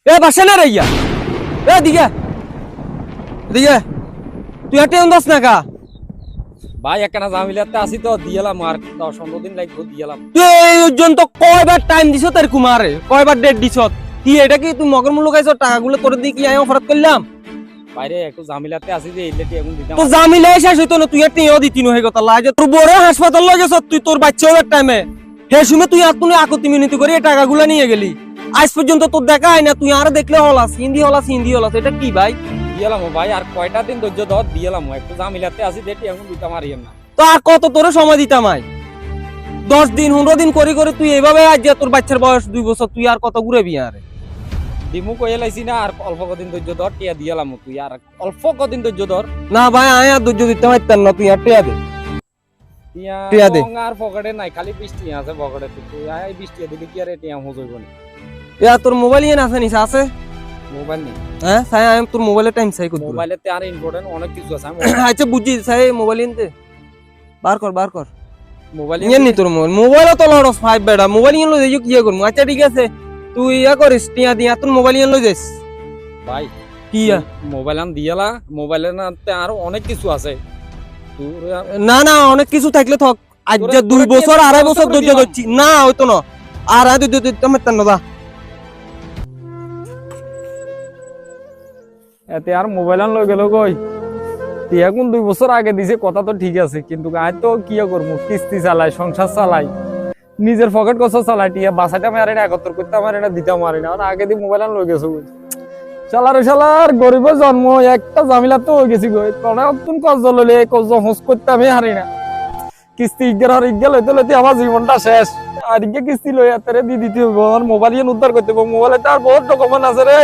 এ বাসা না রাইয়া এ দিকে দিকে তুই হাঁটে দোস না কা ভাই একখানা জামিলাতে আসি তো দিয়েলাম আর 10-15 দিন লাগবে দিয়েলাম। তুই এই পর্যন্ত কয়বার টাইম দিছ তোর কুমারে কয়বার ডেট দিছ কি এটা কি তুই মগর মূল্য গাইছ টাকাগুলো তোর দিয়ে কি আমি অফার করলাম বাইরে একটু জামিলাতে আসি যে এইলেটি এখন দিতাম। তো জামিলা শেষ হইতো না তুই টিও দিতি না হয়ে কথা লাগে তোর বড় হাসপাতাল লয়ে গেছ তুই তোর বাচ্চাও টাইমে হে সময় তুই আর তুই আকতি মিনতি করে এই টাকাগুলো নিয়ে গেলি আজ পর্যন্ত তোর দেখা হয় না তুই আর দেখলে হলাস হিন্দি হলাস এটা কি ভাই দিয়েলাম ভাই আর কয়টা দিন ধৈর্য ধর দিয়েলাম একটু জামিলাতে আসি যেটি এখন দিতাম আর না। তো আর কত তোর সময় দিতাম আই 10 দিন 15 দিন করে করে তুই এইভাবে আজ যে তোর বাচ্চার বয়স 2 বছর তুই আর কত ঘুরেবি আর দিমু কইয়ে লাইছি না আর অল্প কদিন ধৈর্য ধর টিয়া দিয়েলাম তুই আর অল্প কদিন ধৈর্য ধর। না ভাই আয় আর ধৈর্য দিতে পারতাম না তুই আর টিয়া দে টিয়া দে আর পকেটে নাই খালি 20 টিয়া আছে পকেটে তুই আয় 20 টিয়া দিলে কি আর টিয়া হইব না। ইয়া তোর মোবাইল ইয়ে আছে নিছে আছে মোবাইল নেই হ্যাঁ সাই আমি তোর মোবাইলে টাইম চাই কর মোবাইলেতে আর ইম্পর্টেন্ট অনেক কিছু আছে আচ্ছা বুঝি সাই মোবাইল ইনতে বার কর মোবাইল ইয়ে নি তোর মোবাইল তো লড় 5 বেড়া মোবাইল ইয়ে লই কি ইয়ে করব আচ্ছা ঠিক আছে তুই ইয়া করিস টিয়া দিয়া তোর মোবাইল ইয়ে লই যাস ভাই কি মোবাইল আন দিয়ালা মোবাইলের নাতে আর অনেক কিছু আছে না অনেক কিছু থাকলে থক আজ যে 2 বছর 2.5 বছর ধৈর্য ধরছি না হইতো না আর আজ ধৈর্য দিতে পারতাম না এতে আর মোবাইল আন লই গেল কই টিয়া কোন 2 বছর আগে দিছে কথা তো ঠিক আছে কিন্তু আজ তো কি করব কিস্তি চালাই সংসার চালাই নিজের পকেট কষ্ট চালাই টিয়া বাসাটা মারে না একত্র করতে মারে না দিতে মারে না আর আগে দি মোবাইল আন লই গেছো শালার গরিবের জন্ম একটা জামিলা তো হয়ে গেছি গই কোনা তুন কষ্ট লইলে কষ্ট হোস করতে আমি হারি না কিস্তি ইগেল হইতে আমার জীবনটা শেষ আর কিস্তি লই এতরে দি দিতে হবে আমার মোবাইল উদ্ধার করতে হবে মোবাইলে তার বহুত ডকুমেন্ট আছে রে।